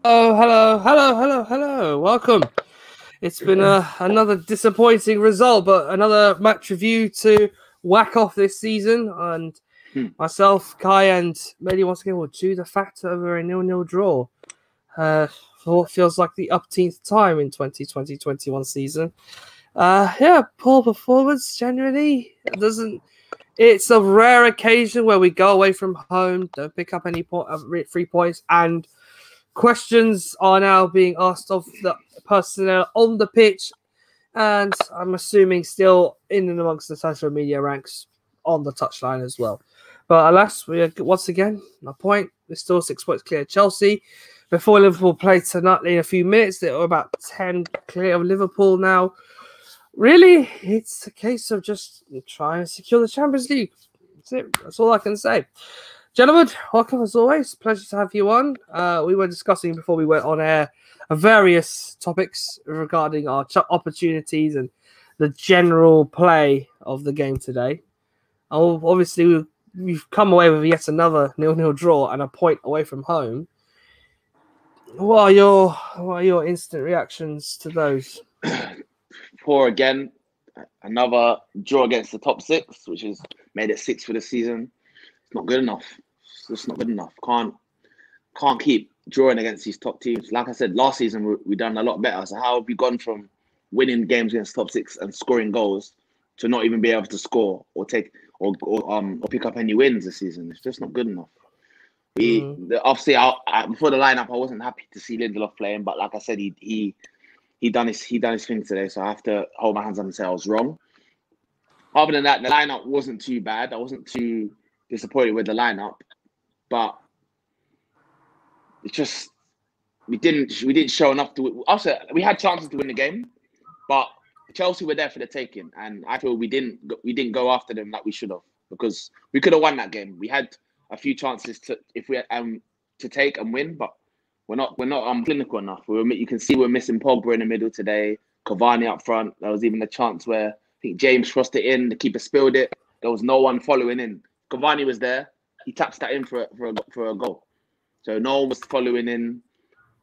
Oh, hello. Welcome. It's been another disappointing result, but another match review to whack off this season. And myself, Kai, and Mehdi once again will chew the fat over a 0-0 draw. For what feels like the upteenth time in 2020-21 season. Poor performance generally. It's a rare occasion where we go away from home, don't pick up any 3 points, and questions are now being asked of the personnel on the pitch, and I'm assuming still in and amongst the social media ranks on the touchline as well. But alas, we are once again a point. We're still 6 points clear of Chelsea. Before Liverpool play tonight in a few minutes, they're about 10 clear of Liverpool now. Really, it's a case of just trying to secure the Champions League. That's it. That's all I can say. Gentlemen, welcome as always. Pleasure to have you on. We were discussing before we went on air various topics regarding our opportunities and the general play of the game today. Obviously, we've come away with yet another 0-0 draw and a point away from home. What are your instant reactions to those? Poor again. Another draw against the top six, which has made it 6 for the season. It's not good enough. It's just not good enough. Can't keep drawing against these top teams. Like I said, last season we done a lot better. So how have we gone from winning games against top six and scoring goals to not even be able to score or pick up any wins this season? It's just not good enough. Obviously, before the lineup, I wasn't happy to see Lindelof playing, but like I said, he done his thing today. So I have to hold my hands up and say I was wrong. Other than that, the lineup wasn't too bad. I wasn't too disappointed with the lineup, but it's just we didn't show enough to. Also, we had chances to win the game, but Chelsea were there for the taking, and I feel we didn't go after them like we should have, because we could have won that game. We had a few chances to take and win, but we're not clinical enough. You can see we're missing Pogba in the middle today, Cavani up front. There was even a chance where I think James crossed it in, the keeper spilled it. There was no one following in. Cavani was there. He taps that in for a goal. So no one was following in.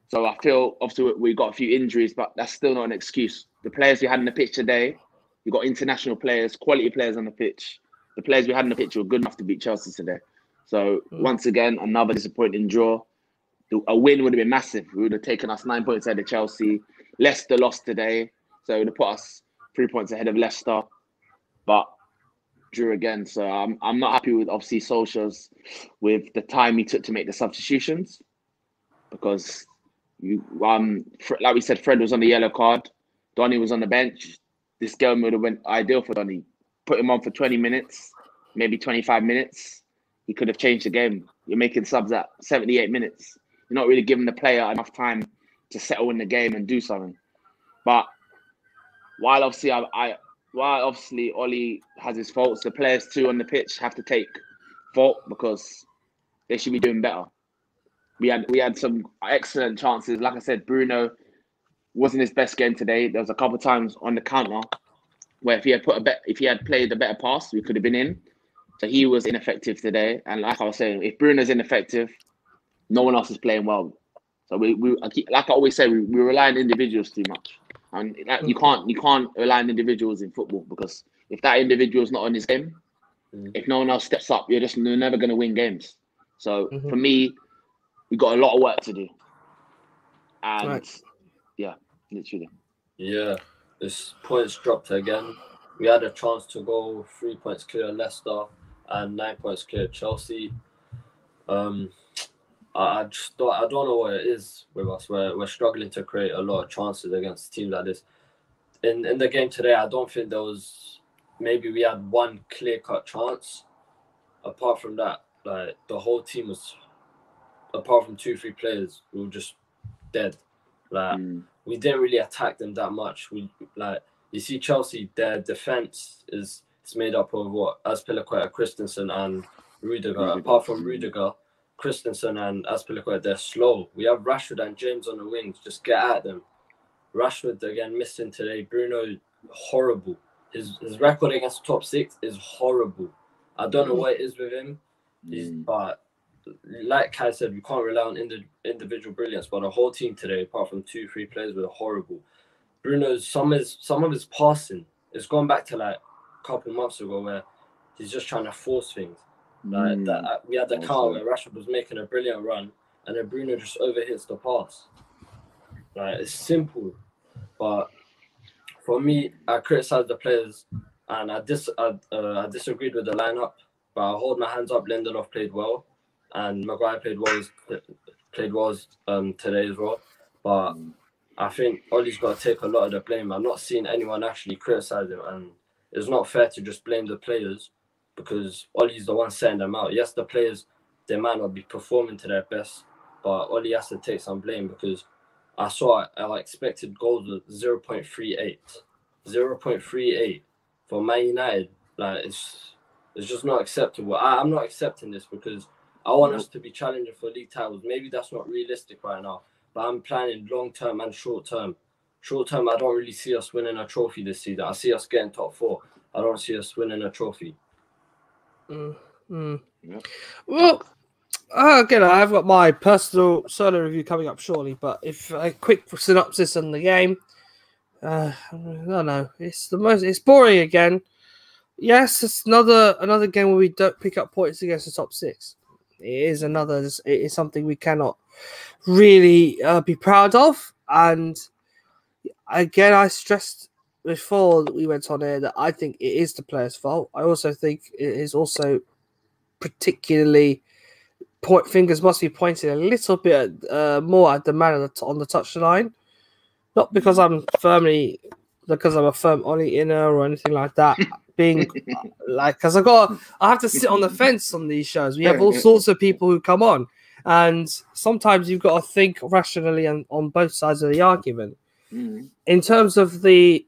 So I feel, obviously, we got a few injuries, but that's still not an excuse. The players we had in the pitch today, you got international players, quality players on the pitch. The players we had in the pitch were good enough to beat Chelsea today. So once again, another disappointing draw. A win would have been massive. We would have taken us 9 points ahead of Chelsea. Leicester lost today, so it would have put us 3 points ahead of Leicester. But drew again. So I'm not happy with, obviously, Solskjaer's with the time he took to make the substitutions, because like we said, Fred was on the yellow card. Donny was on the bench. This game would have been ideal for Donny. Put him on for 20 minutes, maybe 25 minutes. He could have changed the game. You're making subs at 78 minutes. You're not really giving the player enough time to settle in the game and do something. But while obviously Oli has his faults, the players too on the pitch have to take fault, because they should be doing better. We had some excellent chances. Like I said, Bruno wasn't his best game today. There was a couple of times on the counter where if he had played a better pass, we could have been in. So he was ineffective today. And like I was saying, if Bruno's ineffective, no one else is playing well. So like I always say, we rely on individuals too much. And you can't rely on individuals in football, because if that individual's not on his game, if no one else steps up, you're never going to win games. So for me, we got a lot of work to do. And yeah, literally. Yeah, this points dropped again. We had a chance to go 3 points clear of Leicester and 9 points clear of Chelsea. I don't know what it is with us. We're struggling to create a lot of chances against teams like this. In the game today, I don't think there was. Maybe we had one clear-cut chance. Apart from that, like, the whole team was, apart from 2-3 players, we were just dead. Like we didn't really attack them that much. You see Chelsea, their defense is made up of Azpilicueta, Christensen, and Rudiger. Apart from Rudiger, Christensen and Azpilicueta, they're slow. We have Rashford and James on the wings. Just get at them. Rashford again missing today. Bruno, horrible. His record against top six is horrible. I don't know what it is with him. But like Kai said, we can't rely on individual brilliance, but the whole team today, apart from 2-3 players, were horrible. Bruno's some of his passing is gone back to like a couple months ago where he's just trying to force things. Like that, we had the counter where Rashford was making a brilliant run, and then Bruno just overhits the pass. Like, it's simple, but for me, I criticized the players, and I disagreed with the lineup. But I hold my hands up. Lindelof played well, and Maguire played well today as well. But I think Ollie's got to take a lot of the blame. I'm not seeing anyone actually criticize him, and it's not fair to just blame the players because Ollie's the one setting them out. Yes, the players, they might not be performing to their best, but Ollie has to take some blame because I saw our expected goals of 0.38. 0.38 for Man United. Like, it's just not acceptable. I'm not accepting this because I want us to be challenging for league titles. Maybe that's not realistic right now, but I'm planning long-term and short-term. Short-term, I don't really see us winning a trophy this season. I see us getting top 4. I don't see us winning a trophy. Well, again, I've got my personal solo review coming up shortly, but if a quick synopsis on the game, I don't know. It's boring again. Yes, it's another game where we don't pick up points against the top 6. It is something we cannot really be proud of. And again, I stressed before we went on air that I think it is the players' fault. I also think it is also particularly fingers must be pointed a little bit more at the man on the touchline. Not because I'm a firm Ollie inner or anything like that. Being like, because I have to sit on the fence on these shows. We have all sorts of people who come on, and sometimes you've got to think rationally on both sides of the argument. In terms of today,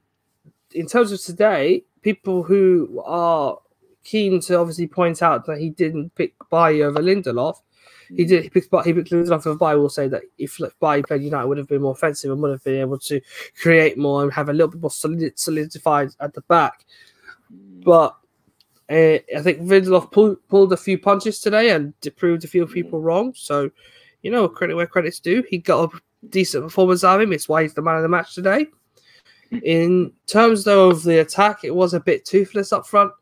people who are keen to obviously point out that he didn't pick Bailly over Lindelof. He picked Lindelof over Bailly. Will say that if Bailly played United, would have been more offensive and would have been able to create more and have a little bit more solidified at the back. But I think Lindelof pulled a few punches today and proved a few people wrong. So, credit where credit's due. He got a decent performance out of him. It's why he's the man of the match today. In terms, though, of the attack, it was a bit toothless up front.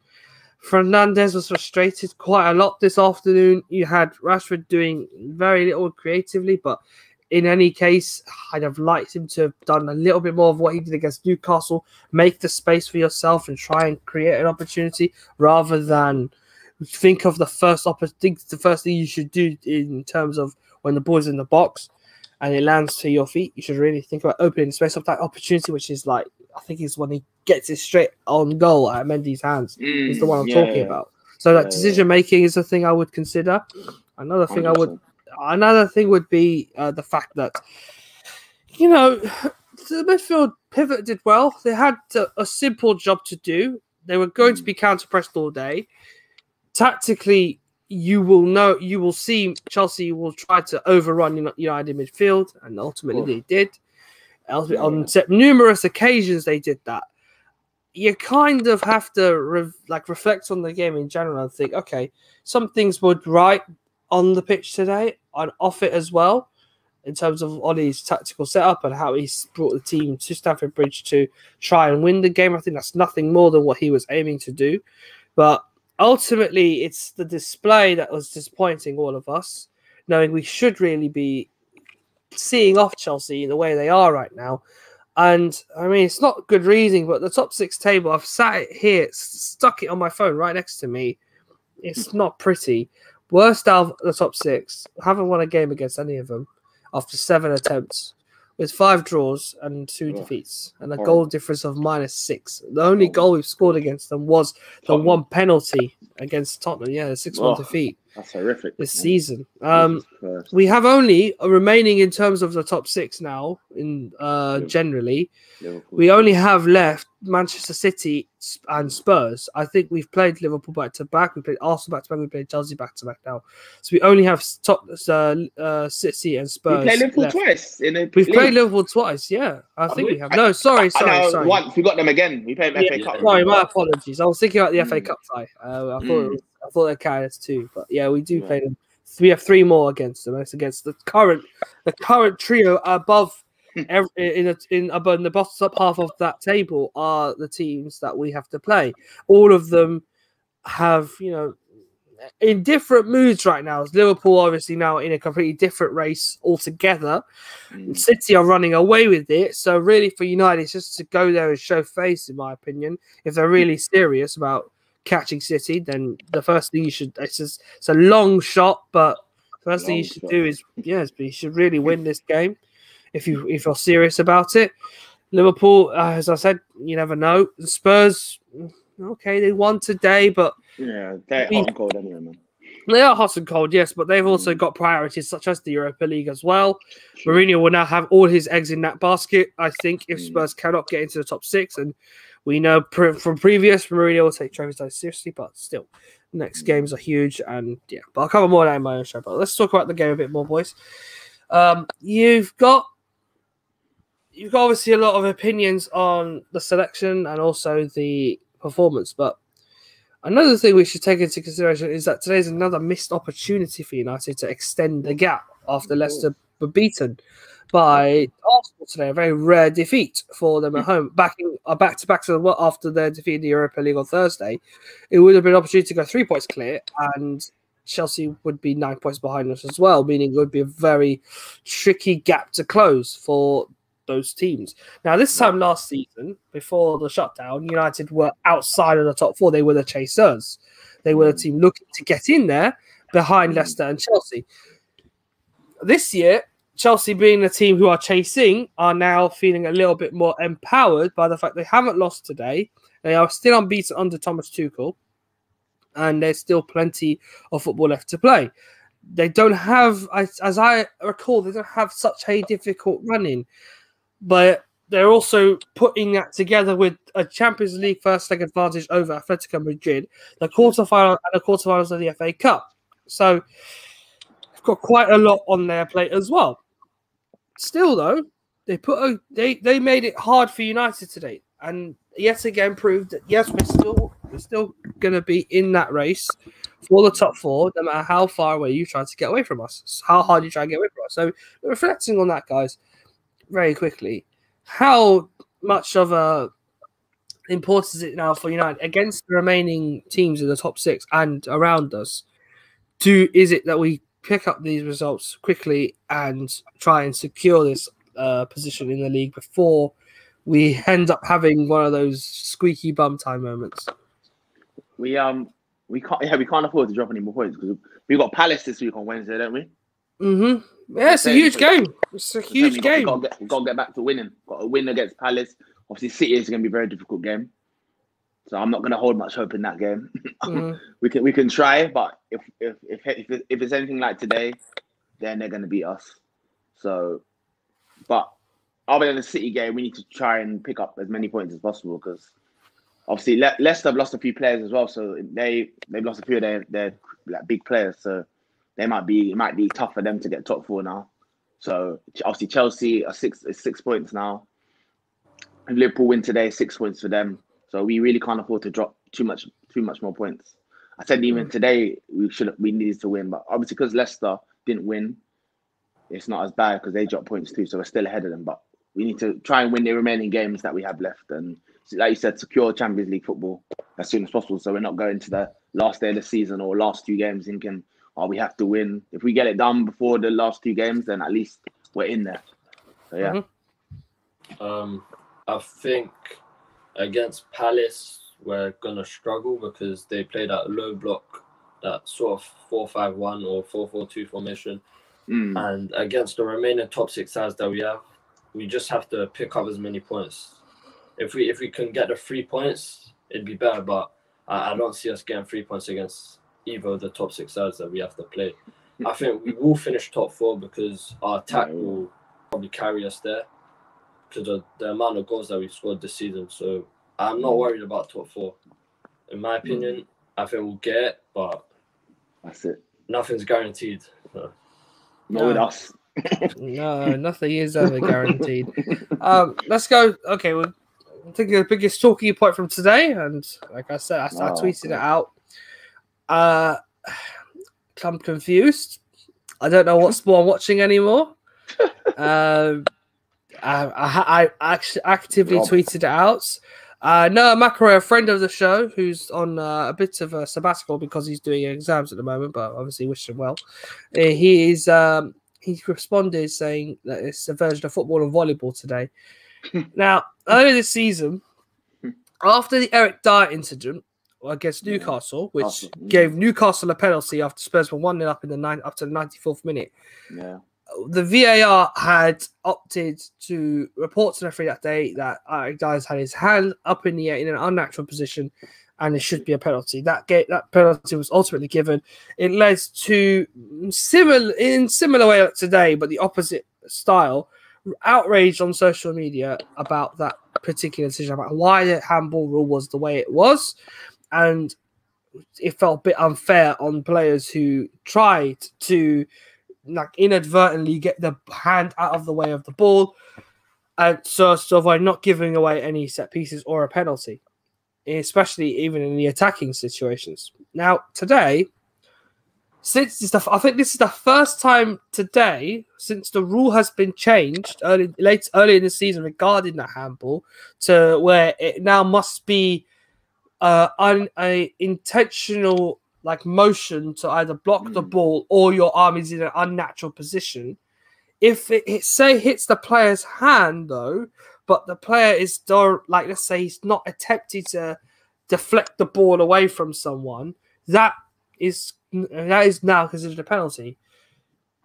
Fernandes was frustrated quite a lot this afternoon. You had Rashford doing very little creatively, but in any case, I'd have liked him to have done a little bit more of what he did against Newcastle. Make the space for yourself and try and create an opportunity rather than think of the first thing you should do in terms of when the ball's in the box and it lands to your feet. You should really think about opening space of that opportunity, which is like, I think is when he gets it straight on goal at Mendy's hands. Is the one I'm talking about. So that decision making is a thing I would consider. Another thing would be the fact that, the midfield pivot did well. They had a simple job to do. They were going to be counter-pressed all day. Tactically, you will see Chelsea will try to overrun United midfield, and ultimately they did. On numerous occasions, they did that. You kind of have to reflect on the game in general and think, okay, some things were right on the pitch today and off it as well, in terms of Ollie's tactical setup and how he's brought the team to Stamford Bridge to try and win the game. I think that's nothing more than what he was aiming to do. But ultimately, it's the display that was disappointing all of us, knowing we should really be seeing off Chelsea the way they are right now. And I mean, it's not good reading, but the top 6 table, I've sat it here, stuck it on my phone right next to me. It's not pretty. Worst out of the top 6. Haven't won a game against any of them after 7 attempts, with 5 draws and 2 defeats, and a goal difference of -6. The only goal we've scored against them was the one penalty against Tottenham. Yeah, the 6-1 defeat. That's horrific this season. We have only remaining in terms of the top 6 now. Generally, we only have left Manchester City and Spurs. I think we've played Liverpool back to back. We played Arsenal back to back. We played Chelsea back to back now. So we only have City and Spurs. We played Liverpool twice. We've played Liverpool twice. Yeah, I think we have. No, sorry. Once we got them again. We played FA Cup. Sorry, my apologies. I was thinking about the FA Cup tie. I thought they counted as 2, but yeah, we do play them we have 3 more against them. It's against the current trio above. Above the bottom half of that table are the teams that we have to play. All of them have, in different moods right now. Liverpool obviously now in a completely different race altogether. City are running away with it. So really for United, it's just to go there and show face, in my opinion. If they're really serious about catching City, then the first thing you should, it's a long shot, but the first thing you should do is, you should really win this game if you're serious about it. Liverpool, as I said, you never know. The Spurs, okay, they won today, but yeah, they're hot and cold anyway, man. They are hot and cold, yes, but they've also got priorities such as the Europa League as well. Mourinho will now have all his eggs in that basket, I think, if Spurs cannot get into the top 6. And we know from previous, Mourinho will take trophies seriously, but still, next games are huge. And yeah, but I'll cover more of that in my own show. But let's talk about the game a bit more, boys. You've got obviously a lot of opinions on the selection and also the performance, but another thing we should take into consideration is that today's another missed opportunity for United to extend the gap after Leicester were beaten by Arsenal today. A very rare defeat for them at home. Back-to-back after their defeat in the Europa League on Thursday, it would have been an opportunity to go 3 points clear, and Chelsea would be 9 points behind us as well, meaning it would be a very tricky gap to close for those teams. Now, this time last season, before the shutdown, United were outside of the top 4. They were the chasers. They were the team looking to get in there behind Leicester and Chelsea. This year, Chelsea, being the team who are chasing, are now feeling a little bit more empowered by the fact they haven't lost today. They are still unbeaten under Thomas Tuchel, and there's still plenty of football left to play. They don't have, as I recall, they don't have such a difficult run-in. But they're also putting that together with a Champions League first leg advantage over Atletico Madrid, the quarterfinal and the quarterfinals of the FA Cup. So they've got quite a lot on their plate as well. Still, though, they made it hard for United today, and yet again proved that yes, we're still going to be in that race for the top 4, no matter how far away you try to get away from us, how hard you try to get away from us. So reflecting on that, guys, very quickly, how much of a importance is it now for United against the remaining teams in the top 6 and around us? Is it that we pick up these results quickly and try and secure this position in the league before we end up having one of those squeaky bum time moments? We can't afford to drop any more points because we've got Palace this week on Wednesday, don't we? Mm-hmm. Yeah, it's a huge game. It's a huge game. We've got to get back to winning. Got to win against Palace. Obviously, City is going to be a very difficult game, so I'm not going to hold much hope in that game. We can try, but if it's anything like today, then they're going to beat us. So, but other than the City game, we need to try and pick up as many points as possible because obviously Leicester have lost a few players as well. So they've lost a few of their like, big players. So it might be tough for them to get top 4 now. So obviously Chelsea are 6 points now. If Liverpool win today, 6 points for them. So we really can't afford to drop too much more points. I said even today we needed to win, but obviously because Leicester didn't win, it's not as bad because they dropped points too. So we're still ahead of them. But we need to try and win the remaining games that we have left, and like you said, secure Champions League football as soon as possible. So we're not going to the last day of the season or last 2 games thinking, oh, we have to win. If we get it done before the last 2 games, then at least we're in there. So, yeah. I think against Palace, we're going to struggle because they play that low block, that sort of 4-5-1 or 4-4-2 formation. And against the remaining top 6 sides that we have, we just have to pick up as many points. If we can get the 3 points, it'd be better. But I don't see us getting 3 points against either of the top 6 sides that we have to play. I think we will finish top 4 because our attack will probably carry us there because of the amount of goals that we've scored this season. So I'm not worried about top 4. In my opinion, I think we'll get it, but that's it. Nothing's guaranteed. So. Not with us. No, nothing is ever guaranteed. Let's go. Okay, well, I think the biggest talking point from today, and like I said, I tweeted it out. I'm confused. I don't know what sport I'm watching anymore. I actually actively tweeted it out. Noah McElroy, a friend of the show, who's on a bit of a sabbatical because he's doing exams at the moment, but obviously wish him well. He responded saying that it's a version of football and volleyball today. Now, earlier this season, after the Eric Dyer incident against Newcastle, which gave Newcastle a penalty after Spurs were 1-0 up in up to the 94th minute. Yeah. The VAR had opted to report to the referee that day that Eric Dyer's had his hand up in the air in an unnatural position, and it should be a penalty. That penalty was ultimately given. It led to similar way like today, but the opposite style, outrage on social media about that particular decision, about why the handball rule was the way it was, and it felt a bit unfair on players who tried to inadvertently get the hand out of the way of the ball, and so avoid not giving away any set pieces or a penalty, especially even in the attacking situations. Now, today, I think this is the first time today since the rule has been changed early in the season regarding that handball, to where it now must be an intentional motion to either block the ball or your arm is in an unnatural position. If it hits the player's hand though, but the player is still, let's say he's not attempting to deflect the ball away from someone, that is now considered a penalty.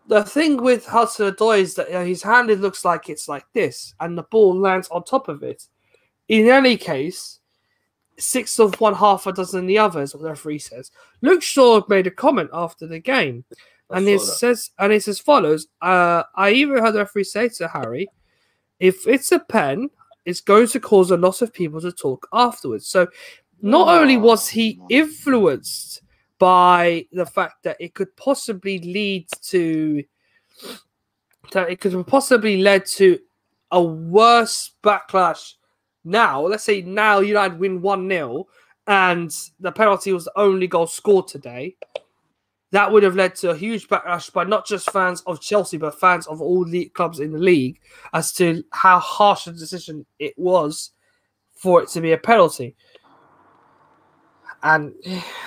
The thing with Hudson-Odoi is that his hand looks like it's like this, and the ball lands on top of it. In any case, 6 of one, half a dozen the others, what the referee says. Luke Shaw made a comment after the game, and it's as follows. I even heard the referee say to Harry, if it's a pen, it's going to cause a lot of people to talk afterwards. So not only was he influenced by the fact that it could possibly lead to a worse backlash. Now, let's say now United win 1-0 and the penalty was the only goal scored today. That would have led to a huge backlash by not just fans of Chelsea, but fans of all the clubs in the league as to how harsh a decision it was for it to be a penalty. And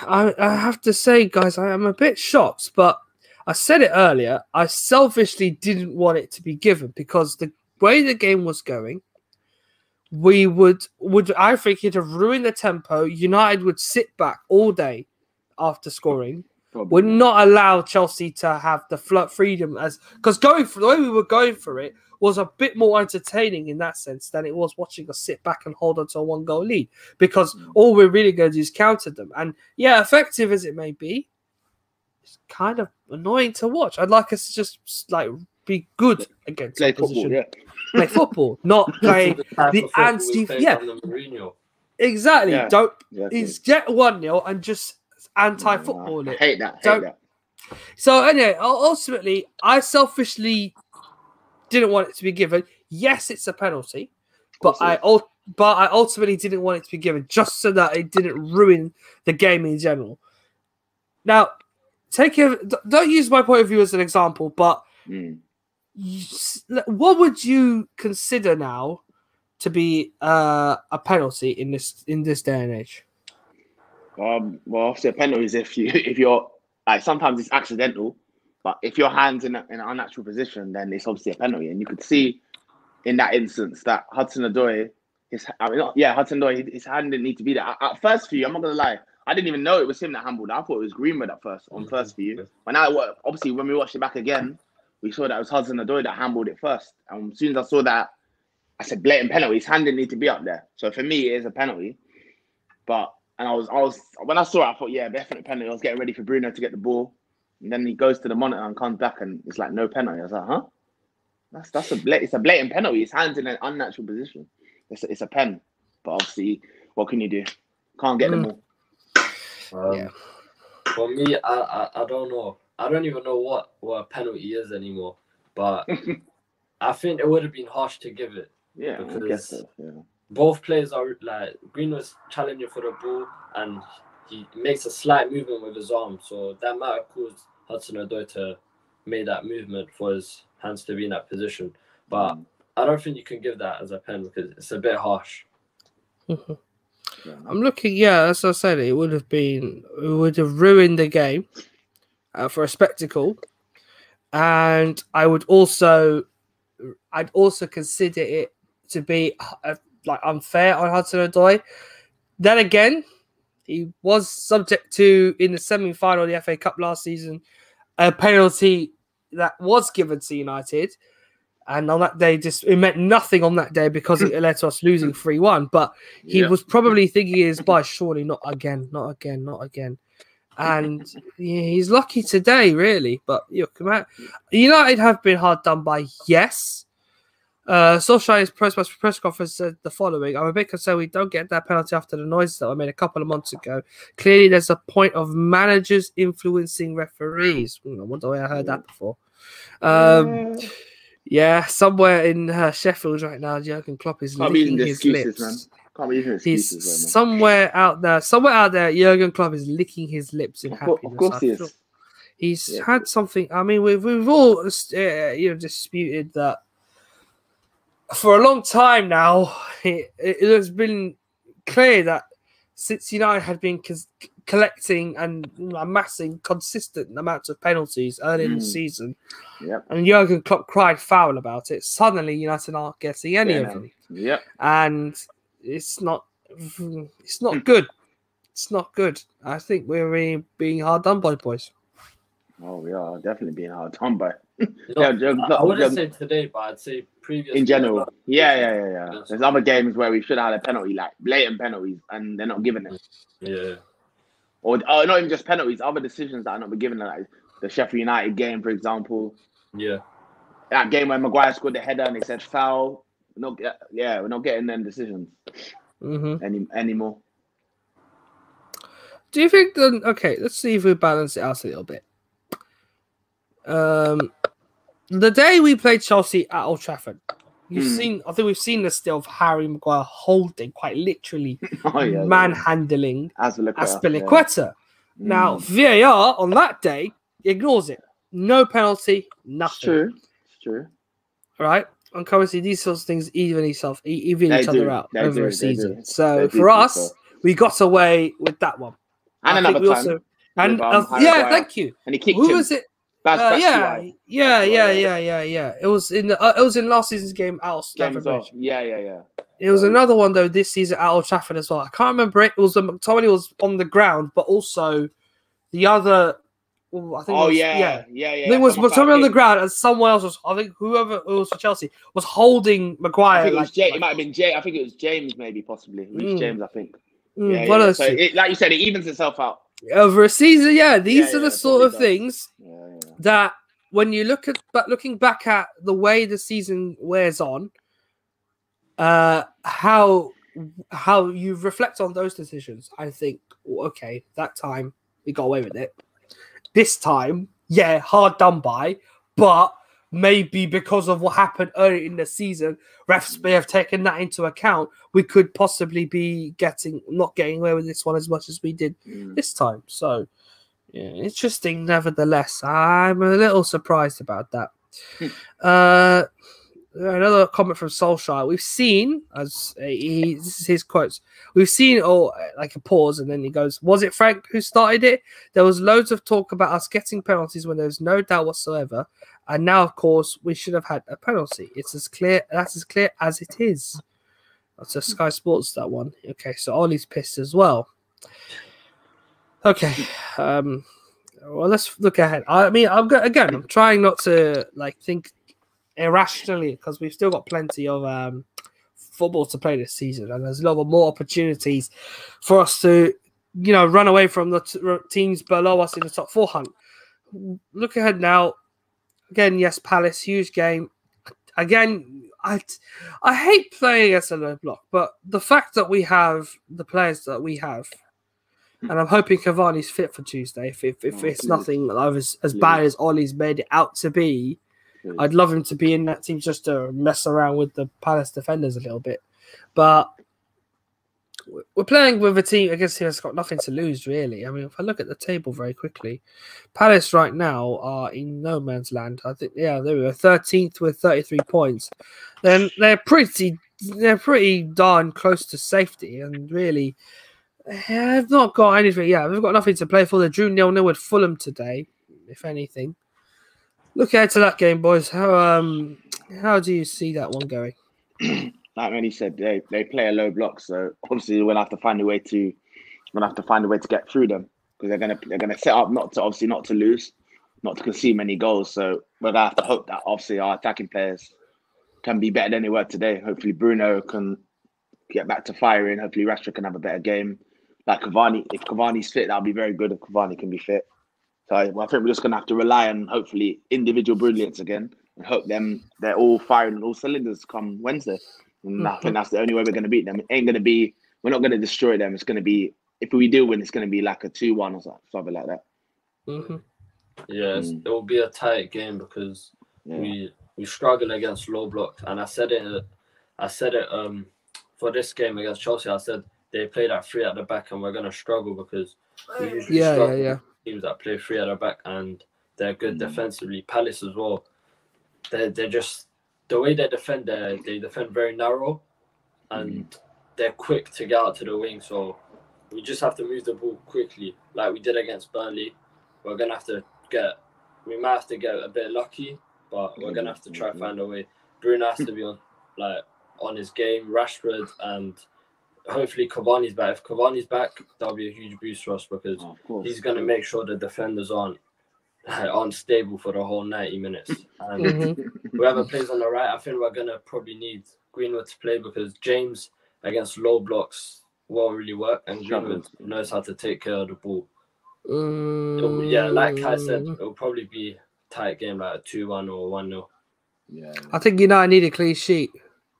I have to say, guys, I am a bit shocked, but I said it earlier. I selfishly didn't want it to be given because the way the game was going, I think it'd have ruined the tempo. United would sit back all day after scoring. Probably. Would not allow Chelsea to have the freedom because going for the way we were going for it was a bit more entertaining in that sense than it was watching us sit back and hold on to a 1-goal lead, because all we're really going to do is counter them. And yeah, effective as it may be, it's kind of annoying to watch. I'd like us to just be good against play opposition. Football, yeah. Play football, not play the anti. Yeah, exactly. Yeah. Don't get 1-0 and just anti-football it. I hate that. So anyway, ultimately, I selfishly didn't want it to be given. Yes, it's a penalty, but I ultimately didn't want it to be given just so that it didn't ruin the game in general. Now, don't use my point of view as an example, but what would you consider now to be a penalty in this day and age? Well, obviously a penalty is if you're sometimes it's accidental, but if your hand's in an unnatural position, then it's obviously a penalty. And you could see in that instance that Hudson-Odoi, his hand didn't need to be there. At first view, I'm not gonna lie, I didn't even know it was him that handballed. I thought it was Greenwood at first on first view. But now, obviously, when we watched it back again, we saw that it was Hudson-Odoi that handballed it first. And as soon as I saw that, I said blatant penalty. His hand didn't need to be up there. So for me, it is a penalty. And I was when I saw it, I thought, yeah, definite penalty. I was getting ready for Bruno to get the ball, and then he goes to the monitor and comes back, and it's like no penalty. I was like, huh? It's a blatant penalty. His hand's in an unnatural position. It's a pen, but obviously, what can you do? Can't get them all. Yeah. For me, I don't know. I don't even know what a penalty is anymore. But I think it would have been harsh to give it. Yeah, I guess so. Yeah. Both players are Green was challenging for the ball, and he makes a slight movement with his arm, so that might have caused Hudson-Odoi to make that movement for his hands to be in that position. But I don't think you can give that as a pen because it's a bit harsh. I'm looking, as I said, it would have ruined the game for a spectacle. And I'd also consider it to be like unfair on Hudson-Odoi. Then again, he was subject to, in the semi-final of the FA Cup last season, a penalty that was given to United. And on that day, it meant nothing on that day because it led to us losing 3-1. But he was probably thinking his by surely not again. And he's lucky today, really. But United have been hard done by, yes. Solskjaer's press conference said the following: I'm a bit concerned we don't get that penalty after the noises that were made a couple of months ago. Clearly, there's a point of managers influencing referees. I wonder where I heard that before. Somewhere in Sheffield right now, Jurgen Klopp is licking his lips. Man. Can't be using excuses, He's somewhere out there, Jurgen Klopp is licking his lips in happiness. Of course he is. He's had something. I mean, we've all disputed that for a long time now. It has been clear that since United had been collecting and amassing consistent amounts of penalties early in the season, and Jurgen Klopp cried foul about it, suddenly United aren't getting any of them. And it's not good. It's not good. I think we're really being hard done by, boys. Oh, we are definitely being hard done by. I wouldn't say today, but I'd say previous. In general, yeah. There's other games where we should have had a penalty, like blatant penalties, and they're not giving it. Yeah. Or not even just penalties, other decisions that are not given, like the Sheffield United game, for example. Yeah. That game where Maguire scored the header and they said foul. We're not getting them decisions anymore. Do you think then? Okay, let's see if we balance it out a little bit. The day we played Chelsea at Old Trafford, I think we've seen the still of Harry Maguire holding, quite literally, manhandling Azpilicueta. Now, VAR on that day ignores it. No penalty, nothing. It's true. Right? And currently, these sorts of things even each other out over a season. So for us, we got away with that one. And another time. Thank you. And he kicked Who him. was it? Yeah. It was in last season's game out. Yeah. It was another one though this season at Old Trafford as well. I can't remember it. It was McTominay was on the ground, but also the other. I think. I think it was McTominay on the ground, and someone else was. I think whoever it was for Chelsea was holding Maguire. I think it was it might have been Jay. I think it was James, maybe possibly. James, I think. So like you said, it evens itself out. Over a season, these are the sort of things that when you looking back at the way the season wears on, how you reflect on those decisions, I think, okay, that time we got away with it. This time, hard done by, but maybe because of what happened early in the season, refs may have taken that into account. We could possibly be not getting away with this one as much as we did this time. So, interesting. Nevertheless, I'm a little surprised about that. Another comment from Solskjaer. We've seen, this is his quotes. We've seen, like a pause, and then he goes, "Was it Frank who started it? There was loads of talk about us getting penalties when there was no doubt whatsoever." And now, of course, we should have had a penalty. It's as clear as it is. That's a Sky Sports, that one. Okay, so Ollie's pissed as well. Okay, well, let's look ahead. I mean, I'm trying not to think irrationally because we've still got plenty of football to play this season, and there's a lot more opportunities for us to, run away from the teams below us in the top 4 hunt. Look ahead now. Again, yes, Palace, huge game. Again, I hate playing against a low block, but the fact that we have the players that we have, and I'm hoping Cavani's fit for Tuesday. If it's nothing as bad as Ollie's made it out to be, I'd love him to be in that team just to mess around with the Palace defenders a little bit. But we're playing with a team against who has got nothing to lose, really. I mean, if I look at the table very quickly, Palace right now are in no man's land. I think, yeah, they were 13th with 33 points. Then they're pretty darn close to safety, and really, they've not got anything. Yeah, they've got nothing to play for. They drew 0-0 with Fulham today, if anything. Look ahead to that game, boys. How do you see that one going? Like Manny said, they play a low block, so obviously we'll have to find a way to get through them, because they're gonna set up not to lose, not to concede many goals. So we're gonna have to hope that obviously our attacking players can be better than they were today. Hopefully Bruno can get back to firing. Hopefully Rashford can have a better game. Like Cavani, if Cavani's fit, that'll be very good. If Cavani can be fit, so I think we're just gonna have to rely on hopefully individual brilliance again, and hope they're all firing on all cylinders come Wednesday. And I think that's the only way we're going to beat them. We're not going to destroy them. It's going to be, if we do win, it's going to be like a 2-1 or something like that. Mm-hmm. Yeah, it will be a tight game because we struggle against low block. And I said it for this game against Chelsea. I said they play that 3 at the back and we're going to struggle because we usually struggle with teams that play 3 at the back and they're good defensively. Palace as well. They're just, the way they defend very narrow and they're quick to get out to the wing. So we just have to move the ball quickly like we did against Burnley. We might have to get a bit lucky, but we're going to have to try and find a way. Bruno has to be on his game, Rashford, and hopefully Cavani's back. If Cavani's back, that'll be a huge boost for us because he's going to make sure the defenders aren't stable for the whole 90 minutes. And whoever plays on the right, I think we're going to probably need Greenwood to play because James against low blocks won't really work, and Greenwood knows how to take care of the ball. Like Kai said, it'll probably be a tight game, like a 2-1 or 1-0. Yeah, I think United need a clean sheet.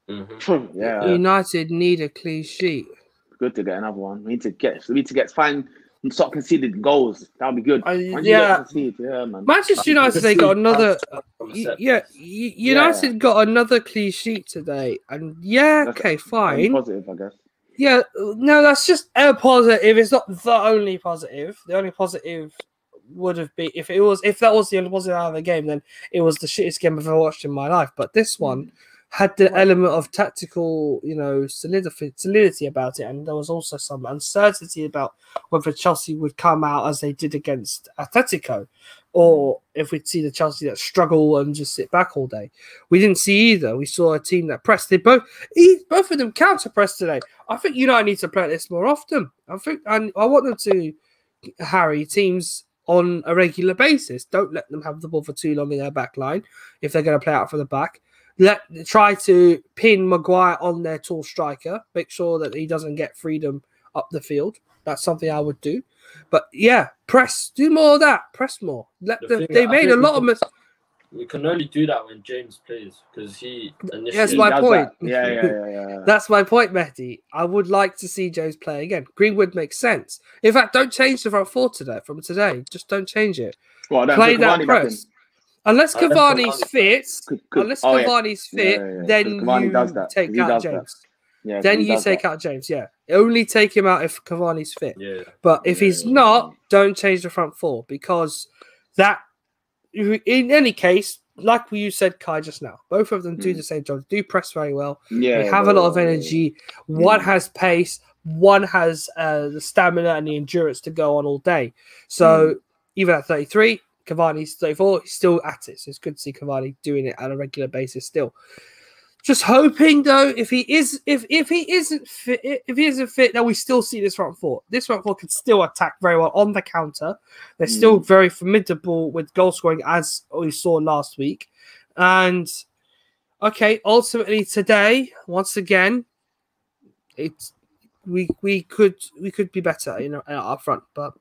United need a clean sheet. Good to get another one. We need to find and stop conceding goals. That'll be good. Man. Manchester United, they got another. United got another clean sheet today, and fine. Positive, I guess. Yeah, no, that's just a positive. It's not the only positive. The only positive would have been if that was the only positive out of the game, then it was the shittest game I've ever watched in my life. But this one had the element of tactical, solidity about it, and there was also some uncertainty about whether Chelsea would come out as they did against Atletico, or if we'd see the Chelsea that struggle and just sit back all day. We didn't see either. We saw a team that pressed. They both of them counter-pressed today. I think United need to play this more often. I want them to harry teams on a regular basis. Don't let them have the ball for too long in their back line if they're going to play out from the back. Try to pin Maguire on their tall striker. Make sure that he doesn't get freedom up the field. That's something I would do. But press. Do more of that. Press more. They made a lot of mistakes. We can only do that when James plays because he initially. That's my point. Yeah. That's my point, Mehdi. I would like to see James play again. Greenwood makes sense. In fact, don't change the front four from today. Just don't change it. Play that press. Unless Cavani's fit, then you take out James. Then you take out James. Yeah, only take him out if Cavani's fit. Yeah. But if he's not, don't change the front four because that. In any case, like you said, Kai, just now, both of them do the same job. Do press very well. They have a lot of energy. One has pace. One has the stamina and the endurance to go on all day. So even at 33. Cavani's 34. He's still at it, so it's good to see Cavani doing it on a regular basis still. Just hoping though, if he isn't fit, then we still see this front four. This front four can still attack very well on the counter. They're still very formidable with goal scoring, as we saw last week. And ultimately today, once again, we could be better, up front, but.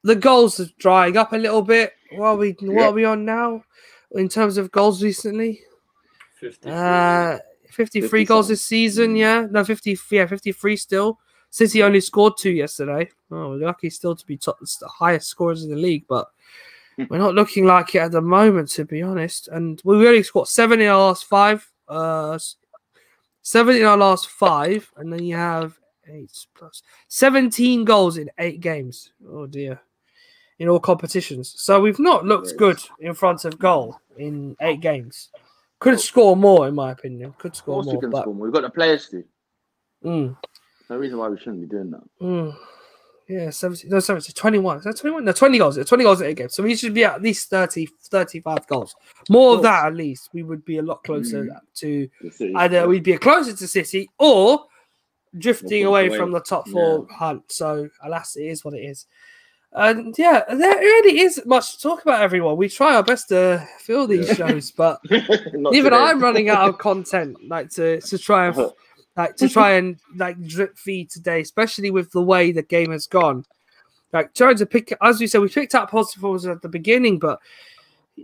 The goals are drying up a little bit. What are we on now in terms of goals recently? 53 goals this season, 53 still. City only scored 2 yesterday. Oh, we're lucky still to be the highest scorers in the league, but we're not looking like it at the moment, to be honest. And we only scored 7 in our last 5. 7 in our last 5, and then you have 8 plus 17 goals in 8 games. Oh dear. In all competitions. So we've not looked good in front of goal in 8 games. Could score more, in my opinion. Could score Of course more. we can But, score more. We've got the players to. mm, No reason why we shouldn't be doing that. yeah, 21. Is that 21? No, 20 goals. 20 goals in 8 games. So we should be at least 30, 35 goals. More of that, at least. We would be a lot closer to either we'd be closer to City or drifting away from the top 4 hunt. So, alas, it is what it is. And yeah, there really isn't much to talk about, everyone. We try our best to fill these shows, but even I'm running out of content, like to try and drip feed today, especially with the way the game has gone. Like trying to pick, as we said, we picked up positive performances at the beginning, but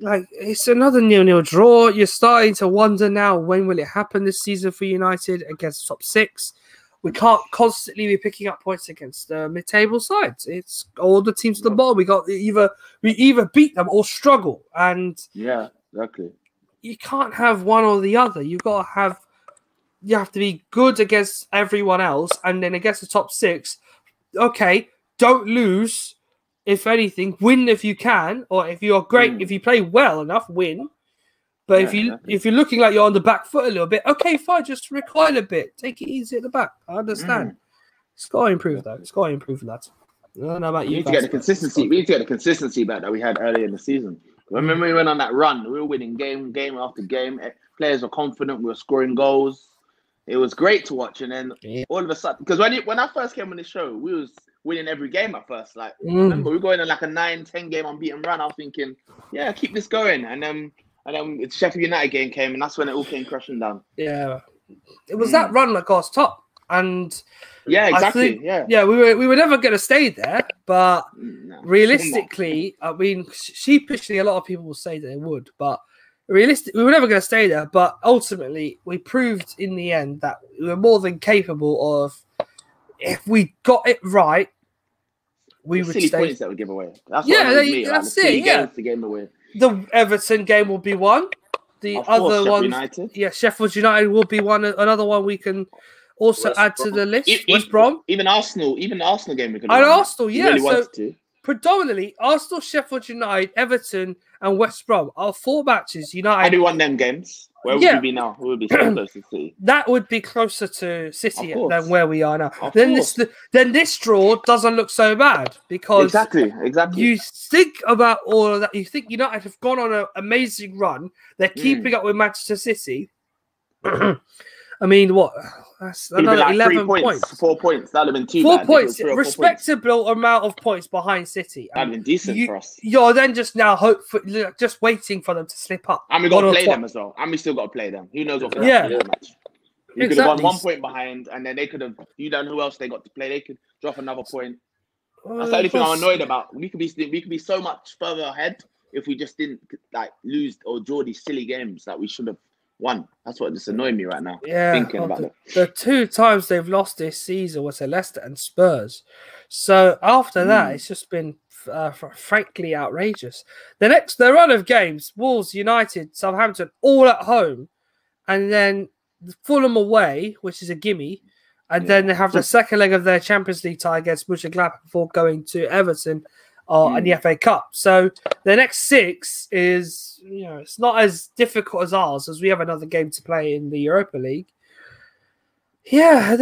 like it's another 0-0 draw. You're starting to wonder now, when will it happen this season for United against top 6? We can't constantly be picking up points against mid-table sides. It's all the teams at the bottom. We either beat them or struggle, and yeah, exactly. You can't have one or the other. You have to be good against everyone else, and then against the top 6. Okay, don't lose. If anything, win if you can, or if you're great, if you play well enough, win. But if you're looking like you're on the back foot a little bit, okay, fine, just recoil a bit. Take it easy at the back. I understand. It's got to improve, though. It's got to improve, lads. I don't know about you. We need to get the consistency. We need to get the consistency back that we had earlier in the season. Remember, we went on that run. We were winning game after game. Players were confident. We were scoring goals. It was great to watch. And then all of a sudden, because when I first came on this show, we was winning every game at first. Like, remember, we were going on like a 9-10 game unbeaten run. I was thinking, yeah, keep this going. And then the Sheffield United game came, and that's when it all came crashing down. Yeah, it was that run that got us top, and yeah, exactly. We were never going to stay there, but realistically, I mean, sheepishly, a lot of people will say that they would, but realistically, we were never going to stay there. But ultimately, we proved in the end that we were more than capable of. If we got it right, we would stay. Points that we give away. That's that's it. Yeah, the game away. The Everton game will be one. The other one, Sheffield United will be one. Another one we can also add to the list. West Brom, even Arsenal game we could. And Arsenal, yeah. So predominantly Arsenal, Sheffield United, Everton, and West Brom are 4 matches. United. Had we won them games, where would we be now? We would be so close to City. That would be closer to City than where we are now. Then this draw doesn't look so bad because exactly. You think about all of that. You think United have gone on an amazing run. They're keeping up with Manchester City. I mean, what? That's another 11 points. 4 points. That would have been too 4 bad. points. Respectable amount of points behind City. That would have been decent for us. You're then just now just waiting for them to slip up. And we got to play them as well. And we still got to play them. Who knows what could happen in the match? We could have gone 1 point behind, and then they could have. You don't know who else they got to play. They could drop another point. That's the only thing I'm annoyed about. We could be so much further ahead if we just didn't lose or draw these silly games that we should have won. That's what just annoyed me right now. Yeah, thinking about it. The 2 times they've lost this season was Leicester and Spurs. So after that, it's just been frankly outrageous. The run of games: Wolves, United, Southampton, all at home, and then Fulham away, which is a gimme. And then they have the second leg of their Champions League tie against Mönchengladbach before going to Everton and the FA Cup. So the next 6 is, it's not as difficult as ours, as we have another game to play in the Europa League. Yeah,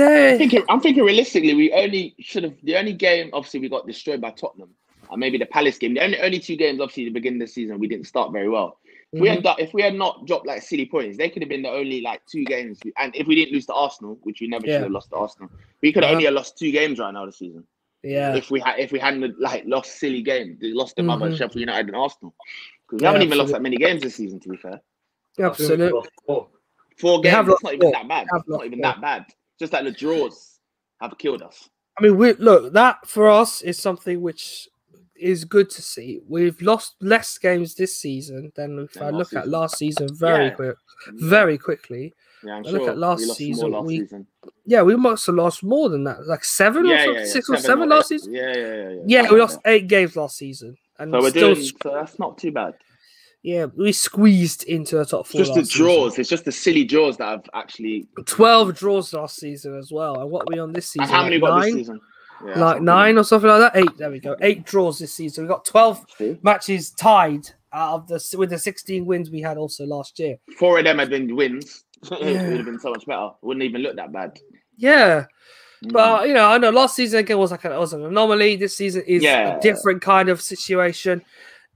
I'm thinking realistically, we only should have. The only game, obviously, we got destroyed by Tottenham, and maybe the Palace game. The only 2 games, obviously, at the beginning of the season, we didn't start very well. If we had not dropped silly points, they could have been the only 2 games. And if we didn't lose to Arsenal, which we never should have lost to Arsenal, we could only have lost 2 games right now this season. Yeah. If we hadn't lost silly games, they lost them other Sheffield United and Arsenal, because we haven't even lost that many games this season. To be fair, absolutely. 4 games. It's not even that bad. It's not even that bad. Just like the draws have killed us. I mean, that for us is something which is good to see. We've lost less games this season than if I look at last season very quickly. Yeah, I'm sure. Look at last season. We we must have lost more than that, like 7 or something, 6 or 7 last season. Yeah, we lost 8 games last season, and so so that's not too bad. Yeah, we squeezed into the top four. Just the draws. It's just the silly draws that have actually 12 draws last season as well. And what are we on this season? And how many like got 9? this season? Yeah, like 9 or something like that. 8. There we go. 8 draws this season. We got 12 matches tied out of with the 16 wins we had also last year. 4 of them had been wins. It would have been so much better. Wouldn't even look that bad. Yeah. But I know last season again was an anomaly. This season is a different kind of situation.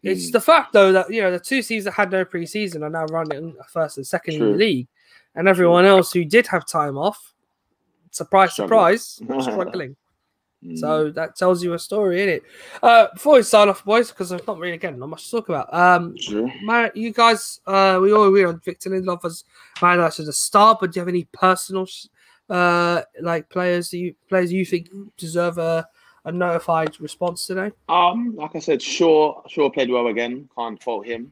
It's the fact though that the 2 teams that had no preseason are now running first and second in the league, and everyone else who did have time off, surprise, struggling. So that tells you a story, innit? Before we start off, boys, because there's not really not much to talk about. You guys, we all agree on Victor Lindelof as man at the start, but do you have any personal players you think deserve a notified response today? Like I said, Shaw played well again. Can't fault him.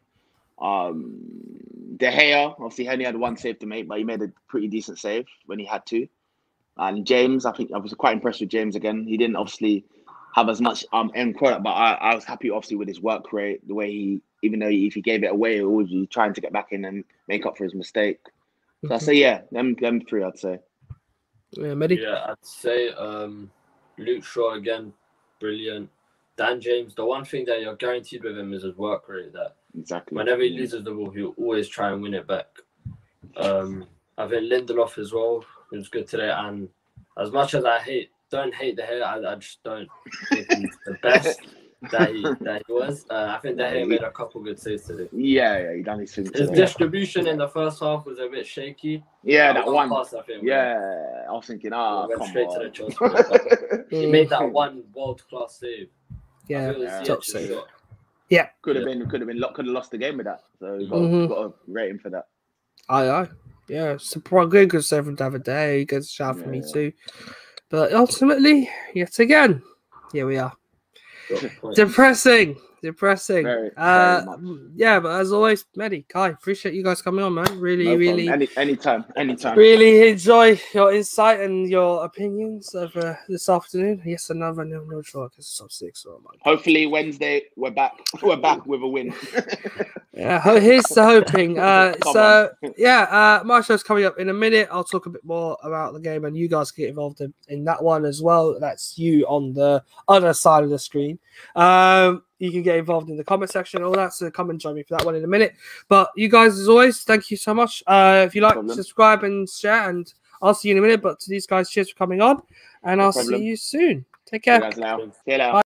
De Gea, obviously, he only had 1 save to make, but he made a pretty decent save when he had to. And James, I think I was quite impressed with James again. He didn't obviously have as much end product, but I was happy obviously with his work rate, the way he, even though if he gave it away, he was always trying to get back in and make up for his mistake. So I'd say them 3, I'd say. Yeah, Mehdi? Yeah, I'd say Luke Shaw again, brilliant. Dan James, the one thing that you're guaranteed with him is his work rate. That exactly. Whenever he loses the ball, he'll always try and win it back. I think Lindelof as well, he was good today. And as much as I don't hate the hair, I just don't think he's the best that he was. I think that he made a couple good saves today. Yeah, he done his thing today. His distribution in the first half was a bit shaky. Yeah, that one. Pass, I think, I was thinking, went straight on. to the Chelsea. He made that one world-class save. Yeah, top save. Shot. Yeah, could have lost the game with that. So got to rate him for that. Aye. Yeah, surprising good save from David Day. Good shout for me too. But ultimately, yet again, here we are. Depressing. Very much. Yeah, but as always, Mehdi, Kai, appreciate you guys coming on, man. Really, anytime. Really enjoy your insight and your opinions of this afternoon. Yes, another no draw because it's top 6. Oh my God. Hopefully Wednesday we're back with a win. Yeah, here's the hoping. My show's coming up in a minute. I'll talk a bit more about the game, and you guys can get involved in that one as well. That's you on the other side of the screen. You can get involved in the comment section and all that, so come and join me for that one in a minute. But you guys, as always, thank you so much. If you like, subscribe and share, and I'll see you in a minute. But to these guys, cheers for coming on, and I'll see you soon. Take care. See you guys now. See you later. Bye.